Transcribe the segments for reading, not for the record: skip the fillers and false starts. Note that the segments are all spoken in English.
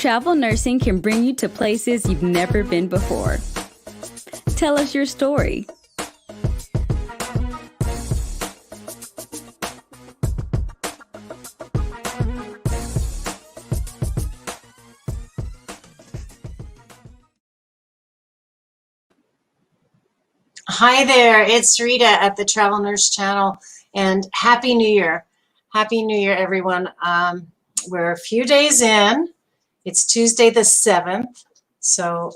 Travel nursing can bring you to places you've never been before. Tell us your story. Hi there, it's Rita at the Travel Nurse Channel, and Happy New Year. Happy New Year, everyone. We're a few days in. It's Tuesday the 7th, so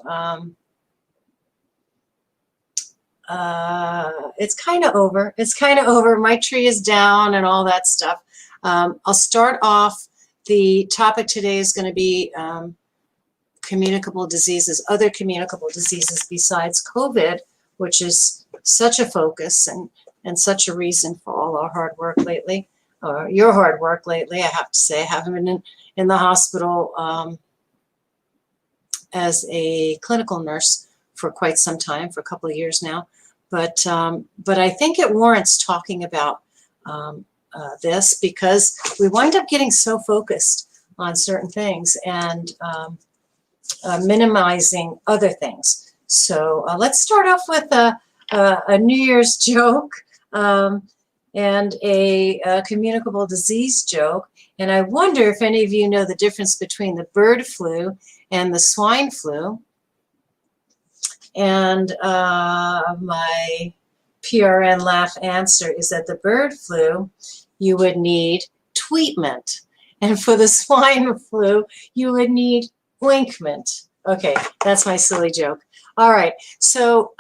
it's kind of over. It's kind of over. My tree is down and all that stuff. I'll start off. The topic today is going to be communicable diseases, other communicable diseases besides COVID, which is such a focus and such a reason for all our hard work lately, or your hard work lately, I have to say. I haven't been in the hospital as a clinical nurse for quite some time, for a couple of years now. But I think it warrants talking about this, because we wind up getting so focused on certain things and minimizing other things. So let's start off with a New Year's joke and a communicable disease joke. And I wonder if any of you know the difference between the bird flu and the swine flu. And my PRN laugh answer is that the bird flu, you would need tweetment. And for the swine flu, you would need ointment. Okay, that's my silly joke. All right, so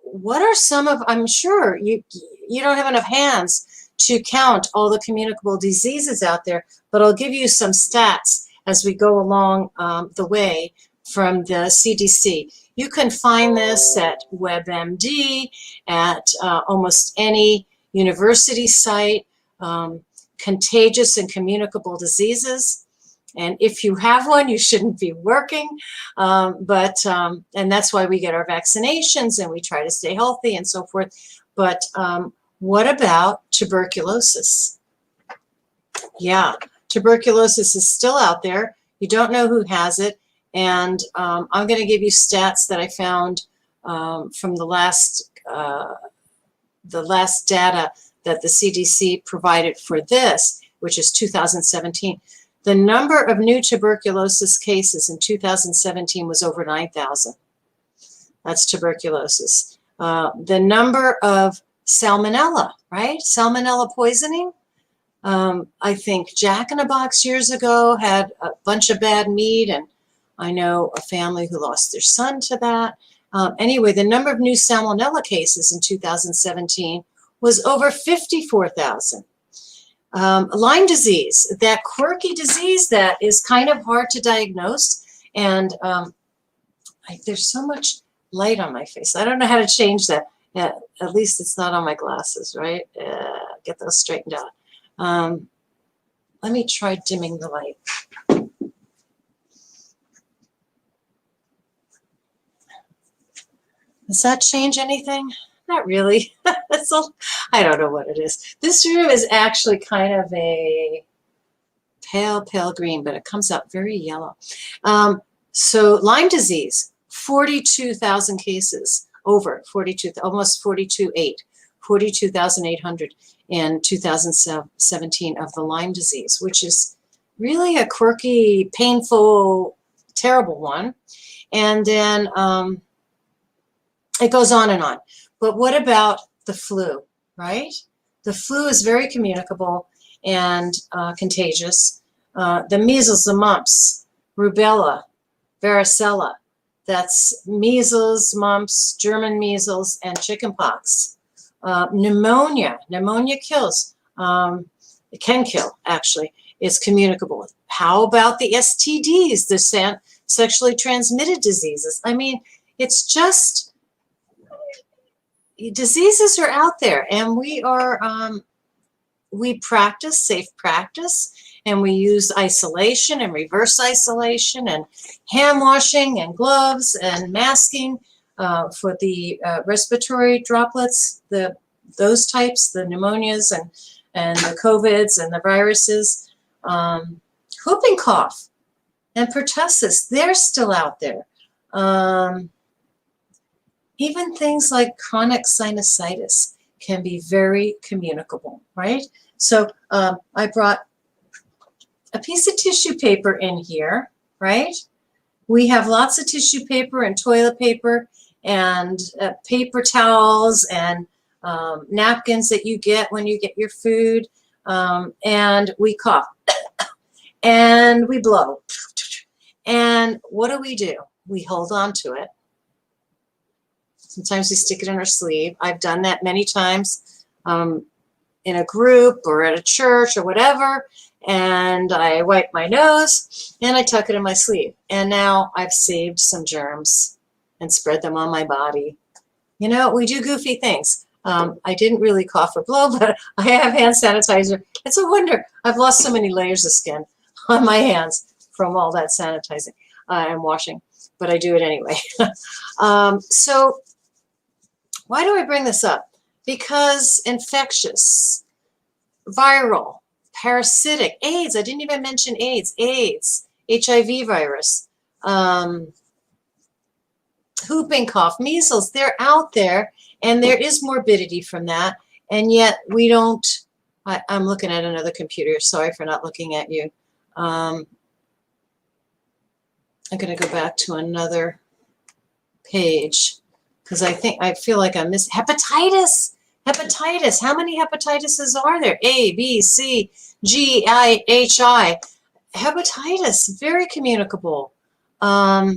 what are some of, I'm sure you don't have enough hands to count all the communicable diseases out there, but I'll give you some stats as we go along the way from the CDC. You can find this at WebMD, at almost any university site, contagious and communicable diseases. And if you have one, you shouldn't be working. And that's why we get our vaccinations and we try to stay healthy and so forth. But what about tuberculosis? Yeah, tuberculosis is still out there. You don't know who has it. And I'm going to give you stats that I found from the last data that the CDC provided for this, which is 2017. The number of new tuberculosis cases in 2017 was over 9,000. That's tuberculosis. The number of salmonella, right? Salmonella poisoning. I think Jack in the Box years ago had a bunch of bad meat, and I know a family who lost their son to that. Anyway, the number of new salmonella cases in 2017 was over 54,000. Lyme disease, that quirky disease that is kind of hard to diagnose, and there's so much light on my face. I don't know how to change that. At least it's not on my glasses, right? Get those straightened out. Let me try dimming the light. Does that change anything? Not really. I don't know what it is. This room is actually kind of a pale green, but it comes out very yellow. So Lyme disease, 42,000 cases, over 42, almost 42,800 in 2017 of the Lyme disease, which is really a quirky, painful, terrible one. And then it goes on and on. But what about the flu, right? The flu is very communicable and contagious. The measles, the mumps, rubella, varicella, that's measles, mumps, German measles, and chickenpox. Pneumonia kills. It can kill, actually. It's communicable. How about the STDs, the sexually transmitted diseases? I mean, it's just, diseases are out there, and we practice safe practice, and we use isolation and reverse isolation and hand washing and gloves and masking for the respiratory droplets, those types, the pneumonias and the COVIDs and the viruses. Whooping cough. and pertussis, they're still out there. Even things like chronic sinusitis can be very communicable, right? So I brought a piece of tissue paper in here, right? We have lots of tissue paper and toilet paper and paper towels and napkins that you get when you get your food, and we cough and we blow. And what do? We hold on to it. Sometimes we stick it in our sleeve. I've done that many times in a group or at a church or whatever, and I wipe my nose and I tuck it in my sleeve. And now I've saved some germs and spread them on my body. You know, we do goofy things. I didn't really cough or blow, but I have hand sanitizer. It's a wonder. I've lost so many layers of skin on my hands from all that sanitizing and washing, but I do it anyway. So why do I bring this up? Because infectious, viral, parasitic, AIDS, I didn't even mention AIDS, HIV virus, whooping cough, measles, they're out there, and there is morbidity from that, and yet we don't. I'm looking at another computer. Sorry for not looking at you. I'm going to go back to another page because I feel like I missed hepatitis. Hepatitis. How many hepatitises are there? A, B, C, G, I, H, I. Hepatitis, very communicable. I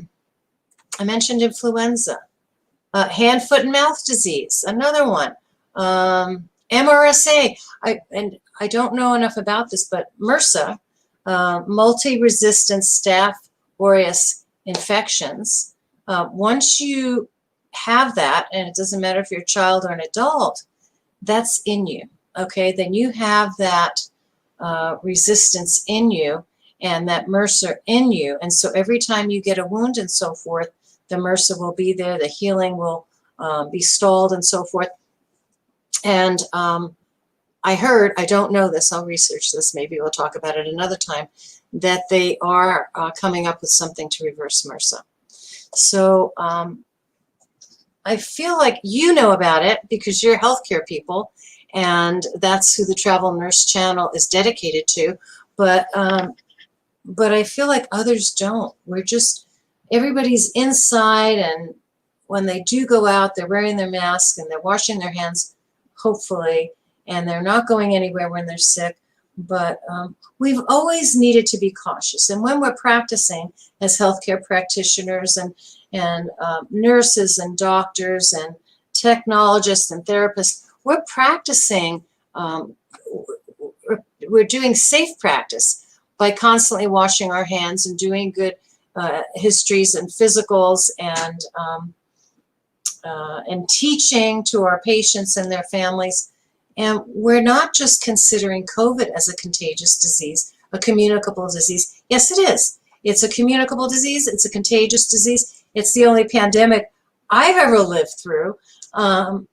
mentioned influenza. Hand, foot, and mouth disease, another one. MRSA. I don't know enough about this, but MRSA, multi-resistant staph aureus infections. Once you have that, and it doesn't matter if you're a child or an adult, that's in you, okay? Then you have that resistance in you and that MRSA in you. And so every time you get a wound and so forth, the MRSA will be there, the healing will be stalled and so forth. And I heard, I don't know this, I'll research this, maybe we'll talk about it another time, that they are coming up with something to reverse MRSA. So I feel like you know about it because you're healthcare people, and that's who the Travel Nurse Channel is dedicated to. But I feel like others don't. We're just, everybody's inside, and when they do go out, they're wearing their mask and they're washing their hands, hopefully, and they're not going anywhere when they're sick. But we've always needed to be cautious. And when we're practicing as healthcare practitioners and nurses and doctors and technologists and therapists, we're practicing, we're doing safe practice by constantly washing our hands and doing good histories and physicals and teaching to our patients and their families. And we're not just considering COVID as a contagious disease, a communicable disease. Yes, it is. It's a communicable disease. It's a contagious disease. It's the only pandemic I've ever lived through. And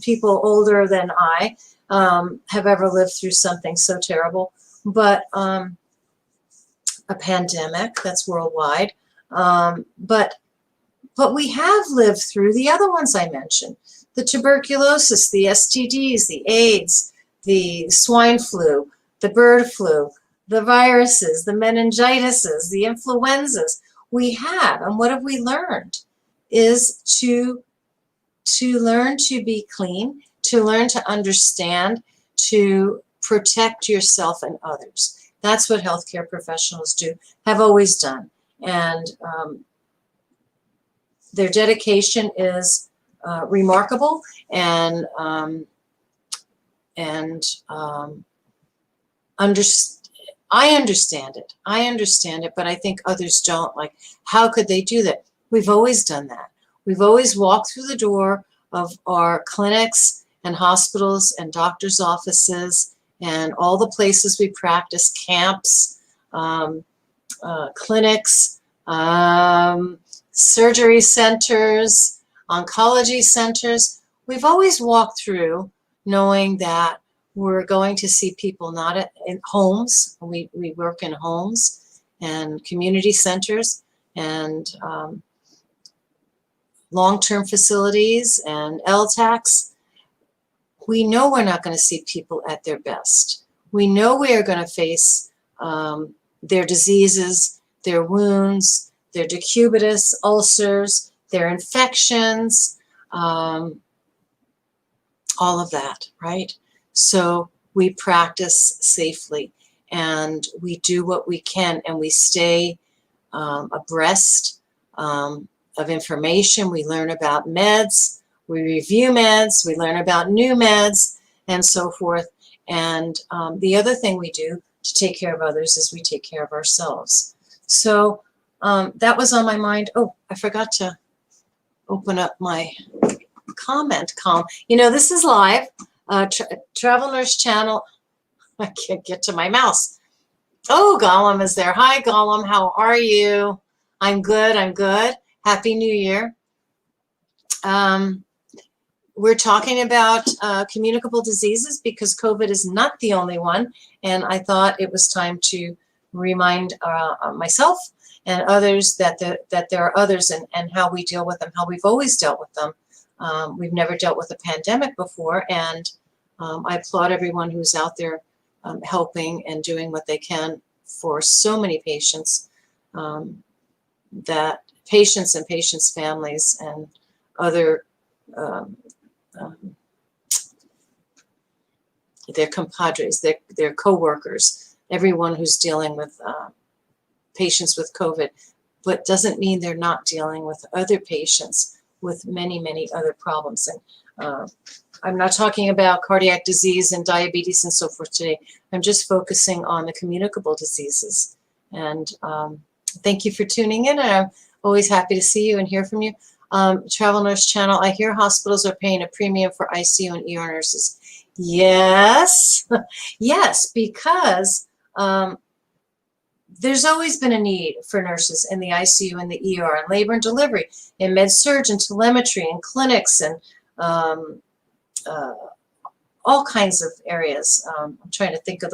people older than I have ever lived through something so terrible. But a pandemic that's worldwide. But we have lived through the other ones I mentioned. The tuberculosis, the STDs, the AIDS, the swine flu, the bird flu, the viruses, the meningitises, the influenzas. We have, and what have we learned? Is to learn to be clean, to learn to understand, to protect yourself and others. That's what healthcare professionals do, have always done. And their dedication is remarkable, and I understand it. I understand it, but I think others don't. Like, how could they do that? We've always done that. We've always walked through the door of our clinics and hospitals and doctors' offices and all the places we practice, camps, clinics, surgery centers, oncology centers. We've always walked through knowing that we're going to see people not in homes. We work in homes, and community centers and long-term facilities and LTACs, we know we're not going to see people at their best. We know we are going to face their diseases, their wounds, their decubitus ulcers, their infections, all of that, right? So we practice safely and we do what we can, and we stay abreast of information. We learn about meds, we review meds, we learn about new meds, and so forth. And the other thing we do to take care of others is we take care of ourselves. So that was on my mind. Oh, I forgot to open up my comment column. You know, this is live. Travel Nurse Channel. I can't get to my mouse. Oh, Gollum is there. Hi, Gollum. How are you? I'm good. I'm good. Happy New Year. We're talking about communicable diseases because COVID is not the only one. And I thought it was time to remind myself and others that there are others and how we deal with them, how we've always dealt with them. We've never dealt with a pandemic before. And I applaud everyone who's out there helping and doing what they can for so many patients, that patients and patients' families and other their compadres, their co-workers, everyone who's dealing with patients with COVID, but doesn't mean they're not dealing with other patients with many, many other problems. And I'm not talking about cardiac disease and diabetes and so forth today. I'm just focusing on the communicable diseases. And thank you for tuning in. And I'm always happy to see you and hear from you. Travel Nurse Channel, I hear hospitals are paying a premium for ICU and ER nurses. Yes, yes, because there's always been a need for nurses in the ICU and the ER, and labor and delivery, in med-surg and telemetry, and clinics, and all kinds of areas. I'm trying to think of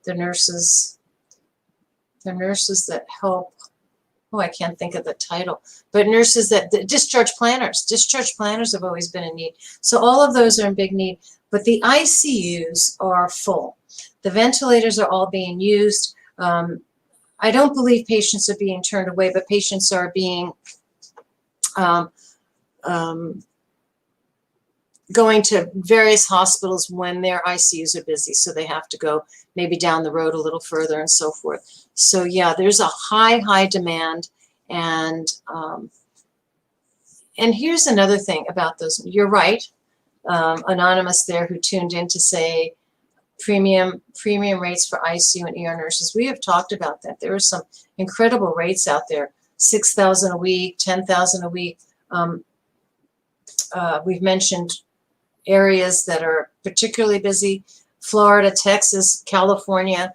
the nurses that help. Oh, I can't think of the title, but nurses the discharge planners have always been in need. So all of those are in big need, but the ICUs are full. The ventilators are all being used. I don't believe patients are being turned away, but patients are being going to various hospitals when their ICUs are busy, so they have to go maybe down the road a little further and so forth. So yeah, there's a high demand, and here's another thing about those. You're right, Anonymous there who tuned in to say premium rates for ICU and ER nurses. We have talked about that. There are some incredible rates out there: $6,000 a week, $10,000 a week. We've mentioned areas that are particularly busy: Florida, Texas, California.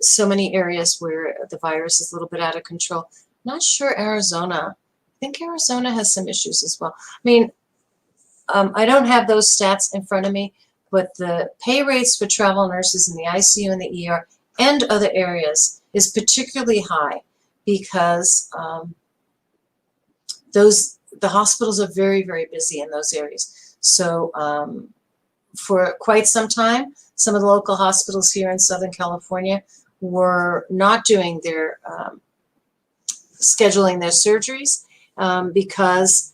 So many areas where the virus is a little bit out of control. Not sure Arizona. I think Arizona has some issues as well. I mean, I don't have those stats in front of me, but the pay rates for travel nurses in the ICU and the ER and other areas is particularly high because the hospitals are very busy in those areas. So for quite some time, some of the local hospitals here in Southern California were not doing their scheduling their surgeries because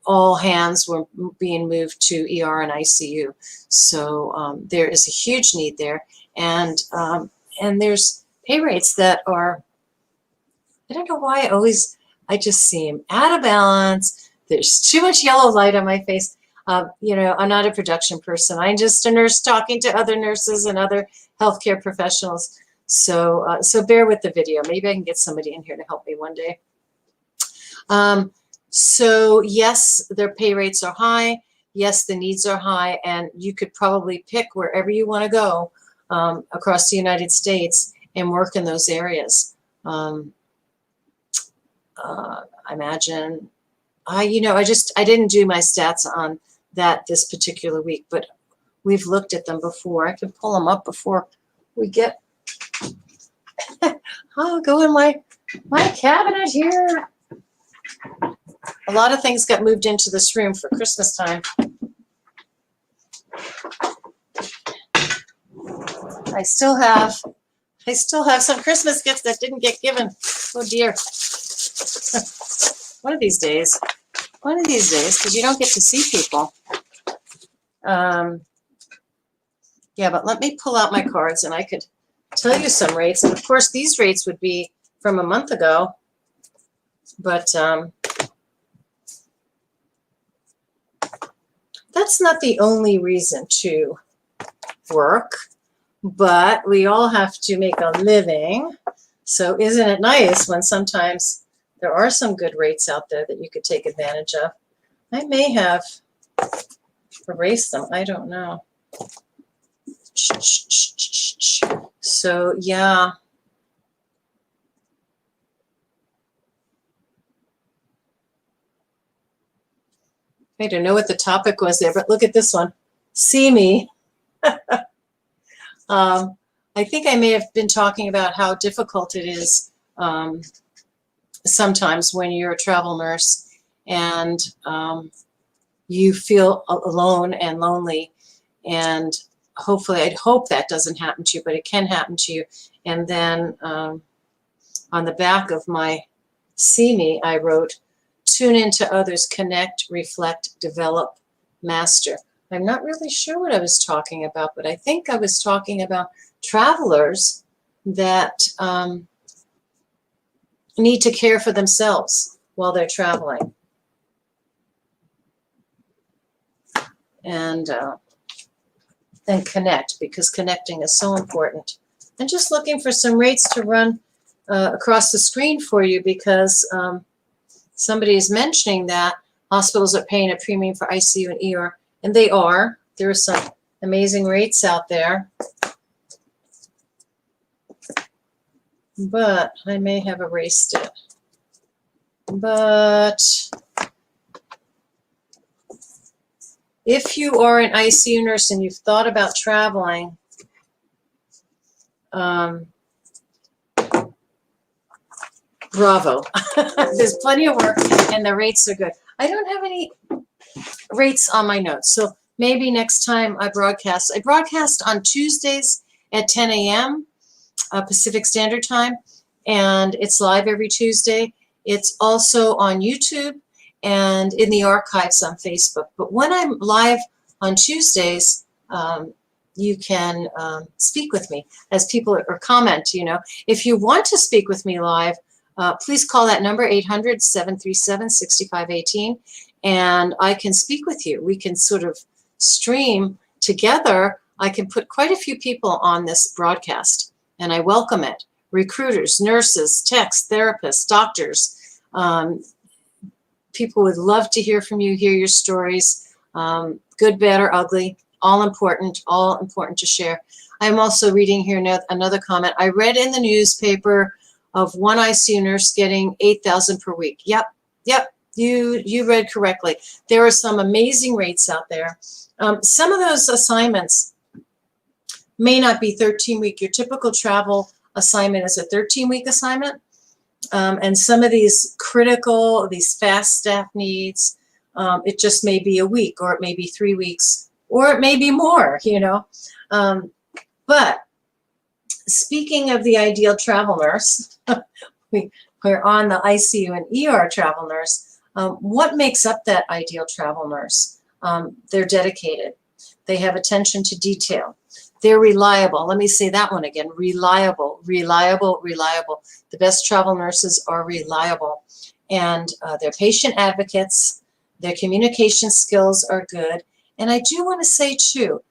all hands were being moved to ER and ICU. So there is a huge need there, and there's pay rates that are, I don't know why I just seem out of balance. There's too much yellow light on my face. You know, I'm not a production person. I'm just a nurse talking to other nurses and other healthcare professionals. So so bear with the video. Maybe I can get somebody in here to help me one day. So yes, their pay rates are high. Yes, the needs are high, and you could probably pick wherever you want to go across the United States and work in those areas. I imagine, I didn't do my stats on that this particular week, but we've looked at them before. I can pull them up before we get I'll go in my cabinet here. A lot of things got moved into this room for Christmas time. I still have some Christmas gifts that didn't get given. Oh dear. One of these days, because you don't get to see people. Yeah, but let me pull out my cards and I could tell you some rates. And of course, these rates would be from a month ago. But that's not the only reason to work. But we all have to make a living. So isn't it nice when sometimes there are some good rates out there that you could take advantage of? I may have erased them. I don't know. So, yeah. I don't know what the topic was there, but look at this one. See me. I think I may have been talking about how difficult it is sometimes when you're a travel nurse and you feel alone and lonely, and hopefully, I'd hope that doesn't happen to you, but it can happen to you. And then on the back of my See Me, I wrote, tune into others, connect, reflect, develop, master. I'm not really sure what I was talking about, but I think I was talking about travelers that need to care for themselves while they're traveling. And connect, because connecting is so important. And just looking for some rates to run across the screen for you, because somebody is mentioning that hospitals are paying a premium for ICU and ER, and they are. There are some amazing rates out there. But I may have erased it. But if you are an ICU nurse and you've thought about traveling, bravo. There's plenty of work and the rates are good. I don't have any rates on my notes, so maybe next time I broadcast on Tuesdays at 10 a.m. Pacific Standard Time, and it's live every Tuesday. It's also on YouTube and in the archives on Facebook. But when I'm live on Tuesdays, you can speak with me as people or comment. You know, if you want to speak with me live, please call that number 800-737-6518, and I can speak with you. We can sort of stream together. I can put quite a few people on this broadcast, and I welcome it. Recruiters, nurses, techs, therapists, doctors. People would love to hear from you, hear your stories, good, bad, or ugly, all important to share. I'm also reading here another comment. I read in the newspaper of one ICU nurse getting $8,000 per week. Yep, you read correctly. There are some amazing rates out there. Some of those assignments may not be 13-week. Your typical travel assignment is a 13-week assignment. And some of these critical, these fast staff needs, it just may be a week, or it may be 3 weeks, or it may be more, you know. But speaking of the ideal travel nurse, we're on the ICU and ER travel nurse. What makes up that ideal travel nurse? They're dedicated. They have attention to detail. They're reliable. Let me say that one again. Reliable, reliable, reliable. The best travel nurses are reliable. And they're patient advocates. Their communication skills are good. And I do want to say, too,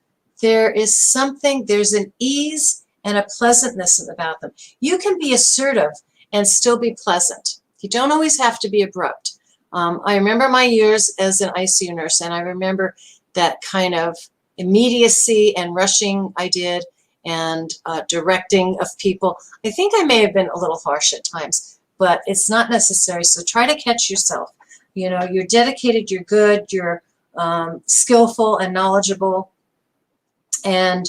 there's an ease and a pleasantness about them. You can be assertive and still be pleasant. You don't always have to be abrupt. I remember my years as an ICU nurse, and I remember that kind of immediacy and rushing I did, and directing of people. I think I may have been a little harsh at times, but it's not necessary. So try to catch yourself. You know, you're dedicated, you're good, you're skillful and knowledgeable, and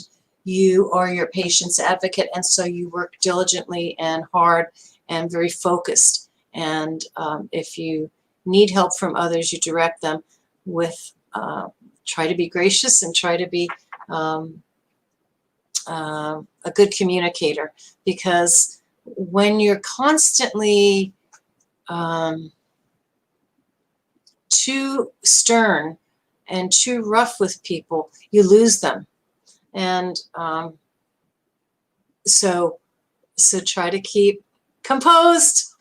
you are your patient's advocate, and so you work diligently and hard and very focused. And if you need help from others, you direct them with, try to be gracious and try to be a good communicator, because when you're constantly too stern and too rough with people, you lose them. And so try to keep composed.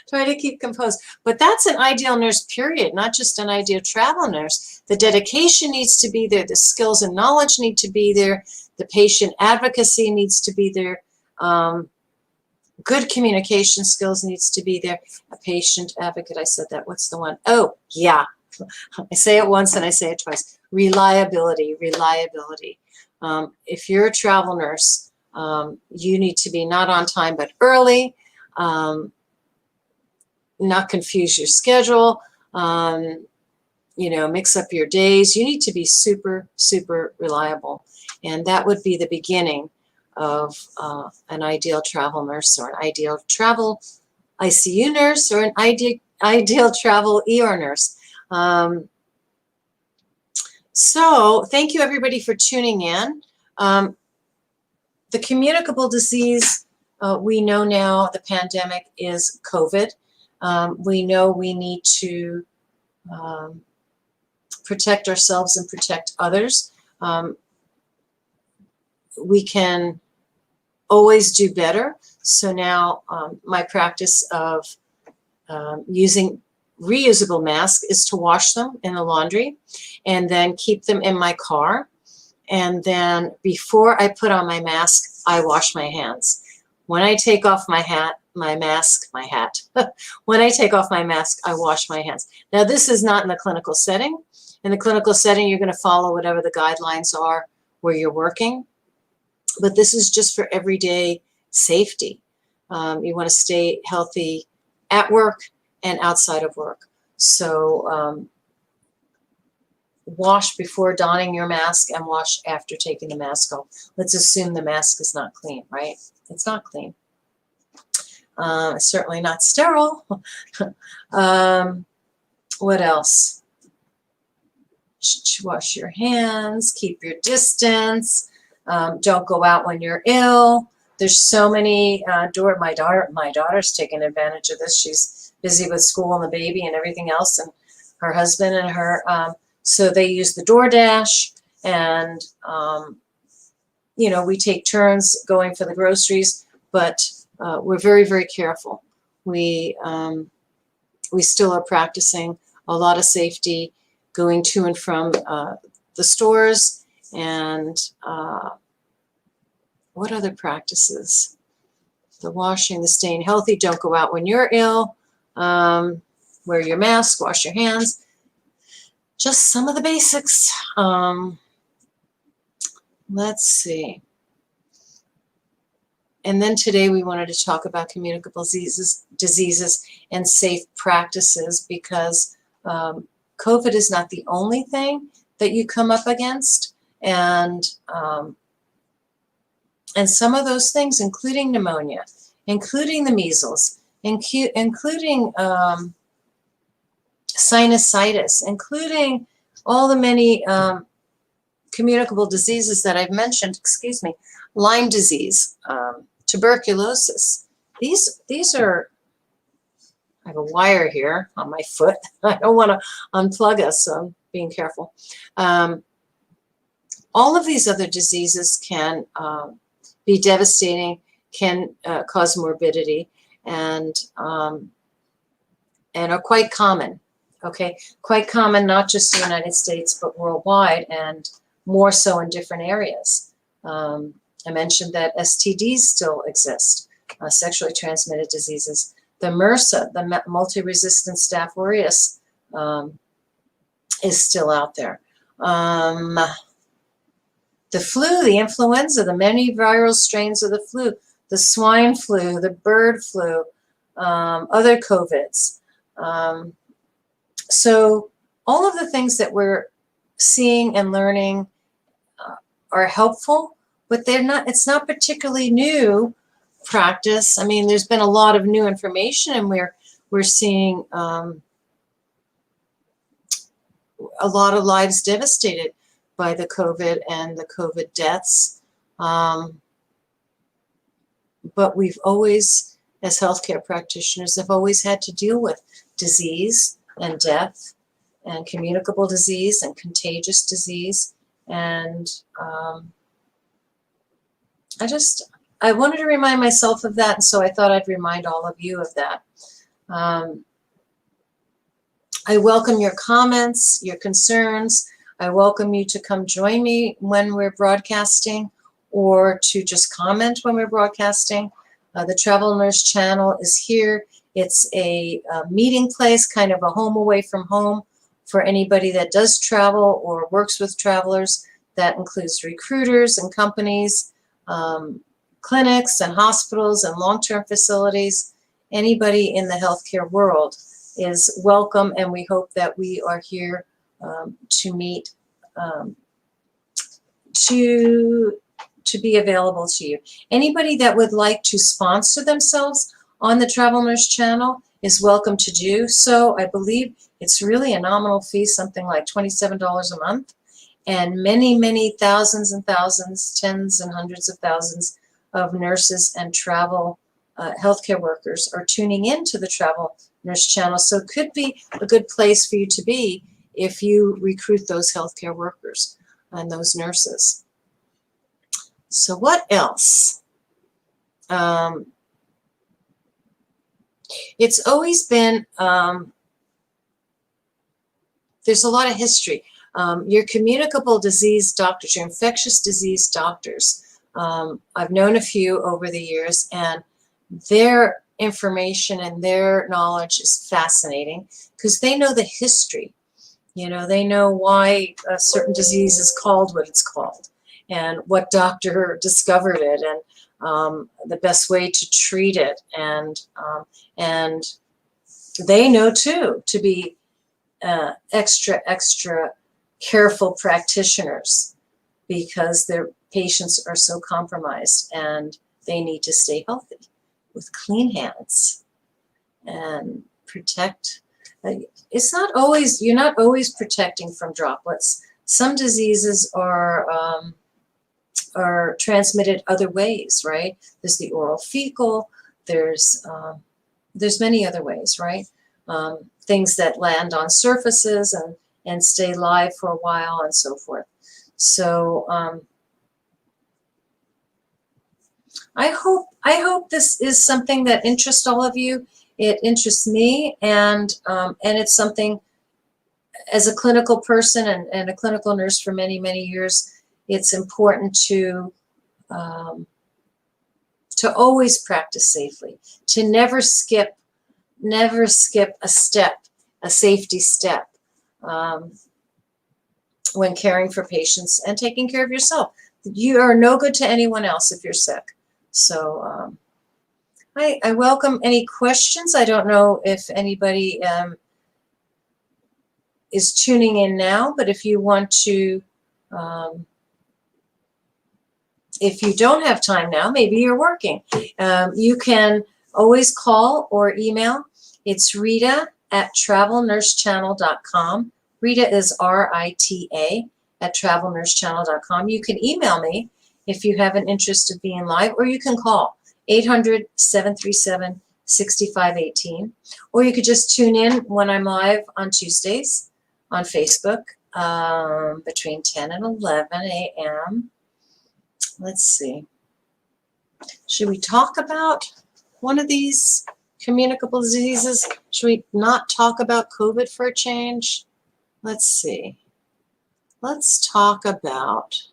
Try to keep composed. But that's an ideal nurse, period, not just an ideal travel nurse. The dedication needs to be there. The skills and knowledge need to be there. The patient advocacy needs to be there. Good communication skills needs to be there. A patient advocate, I said that. What's the one? Oh, yeah. I say it once and I say it twice. Reliability, reliability. If you're a travel nurse, you need to be not on time but early, not confuse your schedule, mix up your days. You need to be super, super reliable. And that would be the beginning of an ideal travel nurse, or an ideal travel ICU nurse, or an ideal travel ER nurse. So thank you, everybody, for tuning in. The communicable disease, we know now the pandemic is COVID. We know we need to protect ourselves and protect others. We can always do better. So now my practice of using reusable masks is to wash them in the laundry and then keep them in my car. And then before I put on my mask, I wash my hands. When I take off my mask, when I take off my mask, I wash my hands. Now, this is not in the clinical setting. In the clinical setting, you're going to follow whatever the guidelines are where you're working. But this is just for everyday safety. You want to stay healthy at work and outside of work. So wash before donning your mask and wash after taking the mask off. Let's assume the mask is not clean, right? It's not clean. It's certainly not sterile. What else? Wash your hands, keep your distance. Don't go out when you're ill. There's so many, my daughter's taking advantage of this. She's busy with school and the baby and everything else, and her husband and her, so they use the DoorDash, and, we take turns going for the groceries, but we're very, very careful. We still are practicing a lot of safety going to and from the stores, and what other practices? The washing, the staying healthy. Don't go out when you're ill. Wear your mask, wash your hands. Just some of the basics. Let's see. And then today we wanted to talk about communicable diseases and safe practices, because COVID is not the only thing that you come up against. And some of those things, including pneumonia, including the measles, including sinusitis, including all the many communicable diseases that I've mentioned, Lyme disease, tuberculosis. These are, I have a wire here on my foot. I don't want to unplug us, so I'm being careful. All of these other diseases can be devastating, can cause morbidity, and are quite common. Okay, quite common, not just in the United States, but worldwide, and more so in different areas. I mentioned that STDs still exist, sexually transmitted diseases. The MRSA, the multi-resistant Staph aureus, is still out there. The flu, the influenza, the many viral strains of the flu, the swine flu, the bird flu, other COVIDs. So all of the things that we're seeing and learning are helpful, but it's not particularly new practice. I mean, there's been a lot of new information, and we're seeing a lot of lives devastated by the COVID and the COVID deaths. But we've always, as healthcare practitioners, have always had to deal with disease and death and communicable disease and contagious disease. And I wanted to remind myself of that, and so I thought I'd remind all of you of that. I welcome your comments, your concerns. I welcome you to come join me when we're broadcasting, or to just comment when we're broadcasting. The Travel Nurse channel is here. It's a meeting place, kind of a home away from home for anybody that does travel or works with travelers. That includes recruiters and companies, clinics and hospitals and long-term facilities. Anybody in the healthcare world is welcome, and we hope that we are here to meet, to be available to you. Anybody that would like to sponsor themselves on the Travel Nurse channel is welcome to do so. I believe it's really a nominal fee, something like $27 a month, and many, many thousands and thousands, tens and hundreds of thousands of nurses and travel healthcare workers are tuning into the Travel Nurse channel. So it could be a good place for you to be if you recruit those healthcare workers and those nurses. So what else? It's always been, there's a lot of history. Your communicable disease doctors, your infectious disease doctors, I've known a few over the years, and their information and their knowledge is fascinating because they know the history. You know, they know why a certain disease is called what it's called, and what doctor discovered it, and the best way to treat it. And they know too to be extra careful practitioners, because their patients are so compromised and they need to stay healthy with clean hands and protect. It's not always, you're not always protecting from droplets. Some diseases are transmitted other ways, right? There's the oral fecal, there's many other ways, right? Things that land on surfaces and stay live for a while and so forth. So I hope this is something that interests all of you. It interests me, and it's something, as a clinical person and a clinical nurse for many, many years, it's important to always practice safely, to never skip a step, a safety step, when caring for patients and taking care of yourself. You are no good to anyone else if you're sick. So I welcome any questions. I don't know if anybody is tuning in now, but if you want to, if you don't have time now, maybe you're working, you can always call or email. It's Rita@travelnursechannel.com. Rita is R-I-T-A at travelnursechannel.com. You can email me if you have an interest of being live, or you can call 800-737-6518. Or you could just tune in when I'm live on Tuesdays on Facebook between 10 and 11 a.m. Let's see. Should we talk about one of these communicable diseases? Should we not talk about COVID for a change? Let's see. Let's talk about,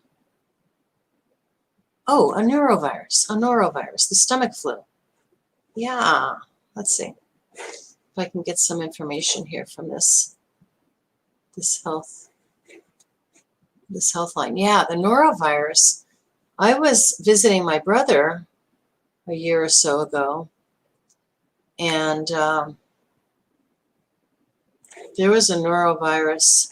oh, a norovirus, the stomach flu. Yeah, let's see if I can get some information here from this health line. Yeah, the norovirus. I was visiting my brother a year or so ago, and there was a norovirus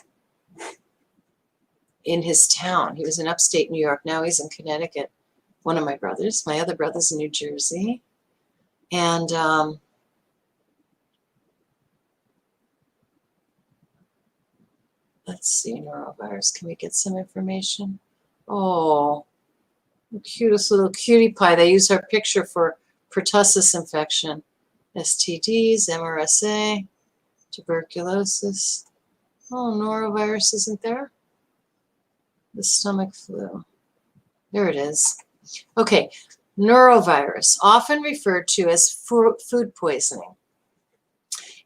in his town. He was in upstate New York. Now he's in Connecticut. one of my brothers. My other brother's in New Jersey. And let's see, norovirus. Can we get some information? Oh, the cutest little cutie pie. They use her picture for pertussis infection, STDs, MRSA, tuberculosis. Oh, norovirus isn't there? The stomach flu. There it is. Okay, norovirus, often referred to as food poisoning.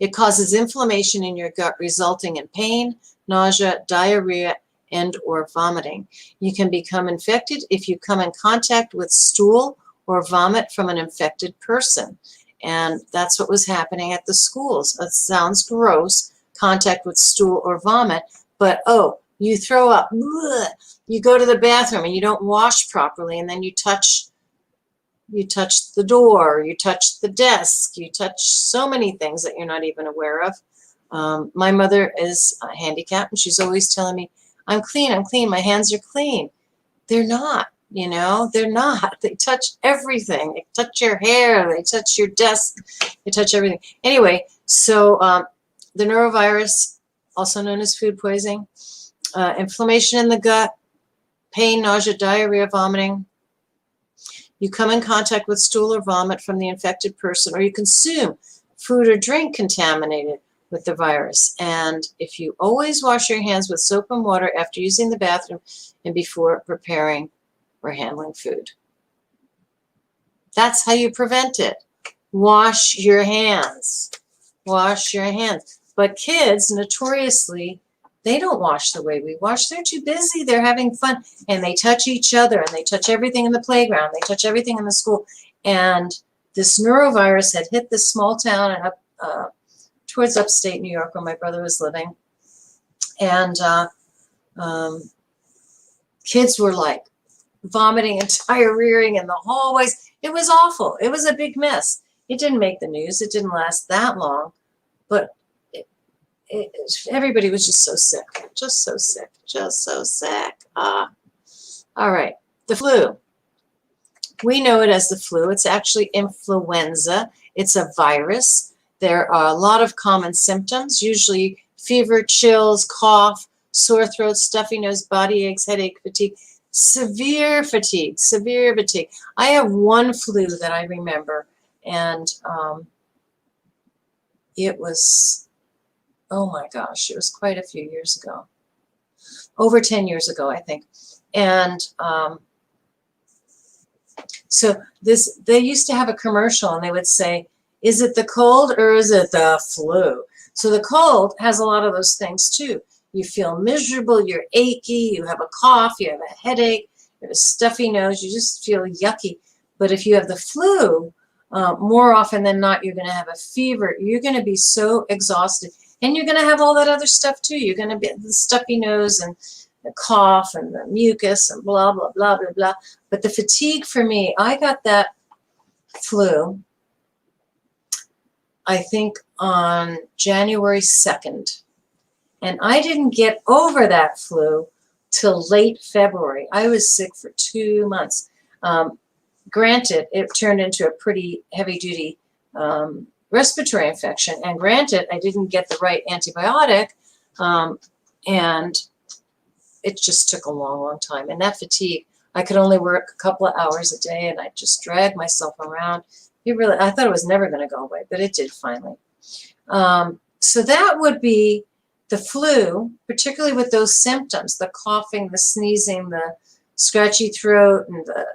It causes inflammation in your gut resulting in pain, nausea, diarrhea, and or vomiting. You can become infected if you come in contact with stool or vomit from an infected person. And that's what was happening at the schools. It sounds gross, contact with stool or vomit, but oh, you throw up, bleh, you go to the bathroom and you don't wash properly, and then you touch the door, you touch the desk, you touch so many things that you're not even aware of. My mother is handicapped, and she's always telling me, I'm clean, my hands are clean. They're not, they're not. They touch everything. They touch your hair, they touch your desk, they touch everything. Anyway, so the norovirus, also known as food poisoning, inflammation in the gut, pain, nausea, diarrhea, vomiting. You come in contact with stool or vomit from the infected person, or you consume food or drink contaminated with the virus. And if you always wash your hands with soap and water after using the bathroom and before preparing or handling food. That's how you prevent it. Wash your hands. Wash your hands. But kids, notoriously, they don't wash the way we wash. They're too busy. They're having fun. And they touch each other, and they touch everything in the playground. They touch everything in the school. And this norovirus had hit this small town and up towards upstate New York where my brother was living. And kids were like vomiting and diarrheaing in the hallways. It was awful. It was a big mess. It didn't make the news. It didn't last that long. But everybody was just so sick. Just so sick. Just so sick. All right. The flu. We know it as the flu. It's actually influenza. It's a virus. There are a lot of common symptoms, usually fever, chills, cough, sore throat, stuffy nose, body aches, headache, fatigue, severe fatigue, severe fatigue. I have one flu that I remember, and it was, oh my gosh, it was quite a few years ago. Over 10 years ago, I think. And so they used to have a commercial, and they would say, is it the cold or is it the flu? So the cold has a lot of those things too. You feel miserable, you're achy, you have a cough, you have a headache, you have a stuffy nose, you just feel yucky. But if you have the flu, more often than not, you're going to have a fever. You're going to be so exhausted. And you're going to have all that other stuff too. You're going to be the stuffy nose and the cough and the mucus and blah, blah, blah, blah, blah. But the fatigue for me, I got that flu, I think, on January 2nd. And I didn't get over that flu till late February. I was sick for 2 months. Granted, it turned into a pretty heavy-duty respiratory infection. And granted, I didn't get the right antibiotic. And it just took a long, long time. And that fatigue, I could only work a couple of hours a day, and I just dragged myself around. I thought it was never going to go away, but it did finally. So that would be the flu, particularly with those symptoms, the coughing, the sneezing, the scratchy throat, and the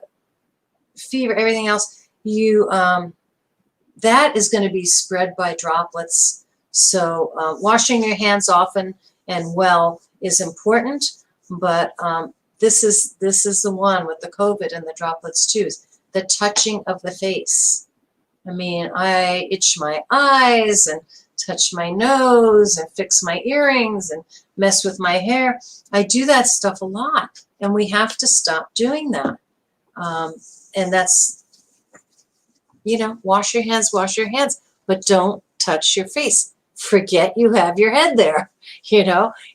fever, everything else. That is going to be spread by droplets. So washing your hands often and well is important, but this is the one with the COVID and the droplets too, the touching of the face. I mean, I itch my eyes and touch my nose and fix my earrings and mess with my hair. I do that stuff a lot, and we have to stop doing that. And that's, wash your hands, but don't touch your face. Forget you have your head there.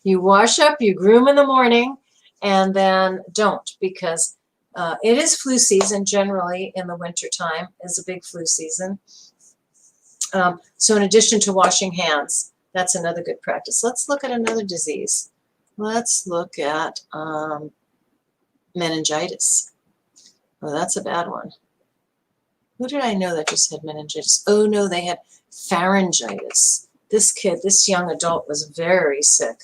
You wash up, you groom in the morning, and then don't, because It is flu season generally in the wintertime, is a big flu season. So in addition to washing hands, that's another good practice. Let's look at another disease. Let's look at meningitis. Oh, that's a bad one. Who did I know that just had meningitis? Oh no, they had pharyngitis. This kid, this young adult was very sick.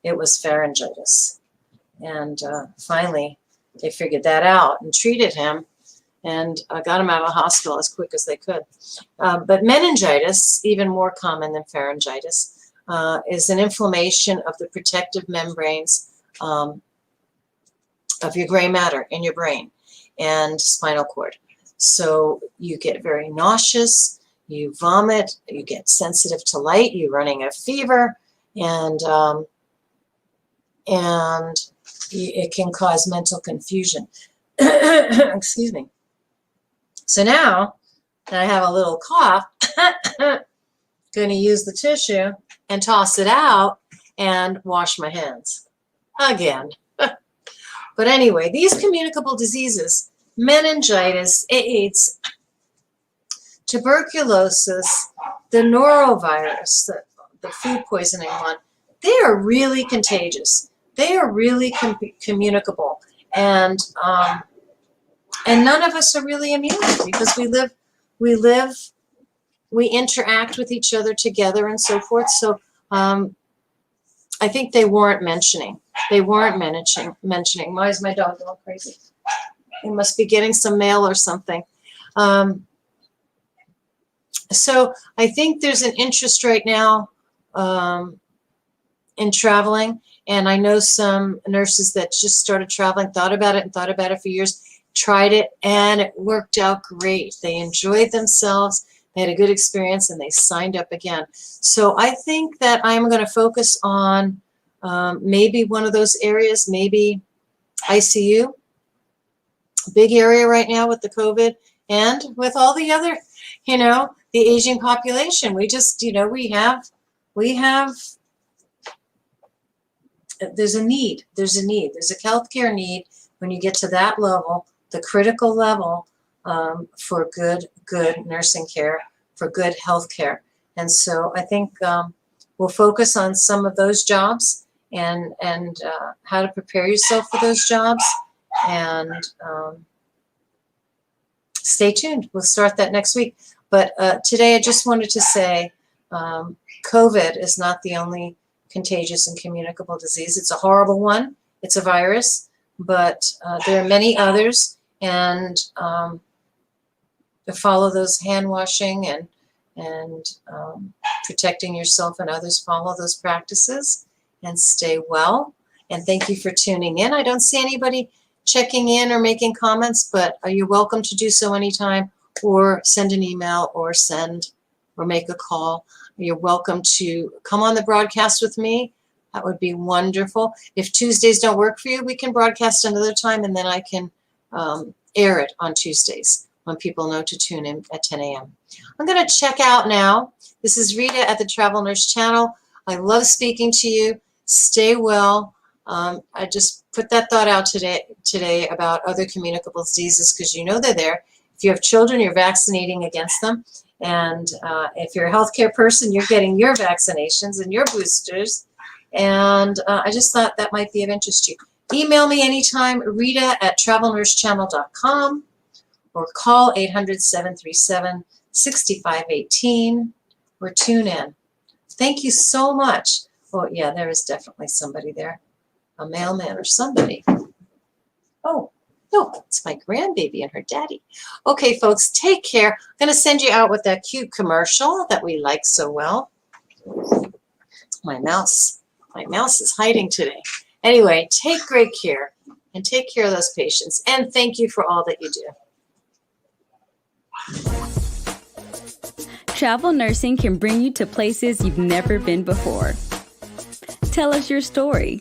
It was pharyngitis. And finally, they figured that out and treated him and got him out of the hospital as quick as they could. But meningitis, even more common than pharyngitis, is an inflammation of the protective membranes of your gray matter in your brain and spinal cord. So you get very nauseous, you vomit, you get sensitive to light, you're running a fever, and it can cause mental confusion. Excuse me. So now that I have a little cough, going to use the tissue and toss it out and wash my hands again. But anyway, these communicable diseases, meningitis, AIDS, tuberculosis, the norovirus, the food poisoning one, they are really contagious. They are really communicable. And none of us are really immune because we interact with each other together and so forth. So I think they weren't mentioning. They weren't mentioning. Why is my dog going crazy? He must be getting some mail or something. So I think there's an interest right now in traveling. And I know some nurses that just started traveling, thought about it for years, tried it, and it worked out great. They enjoyed themselves. They had a good experience, and they signed up again. So I think that I'm going to focus on maybe one of those areas, maybe ICU, big area right now with the COVID, and with all the other, the aging population. We just, we have, there's a need. There's a healthcare need when you get to that level, the critical level for good nursing care, for good health care. And so I think we'll focus on some of those jobs and how to prepare yourself for those jobs. And stay tuned. We'll start that next week. But today I just wanted to say COVID is not the only contagious and communicable disease. It's a horrible one. It's a virus, but there are many others. And to follow those hand washing and protecting yourself and others, follow those practices and stay well. And thank you for tuning in. I don't see anybody checking in or making comments, but you're welcome to do so anytime, or send an email or make a call. You're welcome to come on the broadcast with me. That would be wonderful. If Tuesdays don't work for you, we can broadcast another time, and then I can air it on Tuesdays when people know to tune in at 10 a.m. I'm going to check out now. This is Rita at the Travel Nurse Channel. I love speaking to you. Stay well. I just put that thought out today about other communicable diseases because they're there. If you have children, you're vaccinating against them. And if you're a healthcare person, you're getting your vaccinations and your boosters. And I just thought that might be of interest to you. Email me anytime, rita@travelnursechannel.com, or call 800-737-6518, or tune in. Thank you so much. Oh, yeah, there is definitely somebody there, a mailman or somebody. Oh, no, it's my grandbaby and her daddy. Okay, folks, take care. I'm going to send you out with that cute commercial that we like so well. My mouse is hiding today. Anyway, take great care and take care of those patients. And thank you for all that you do. Travel nursing can bring you to places you've never been before. Tell us your story.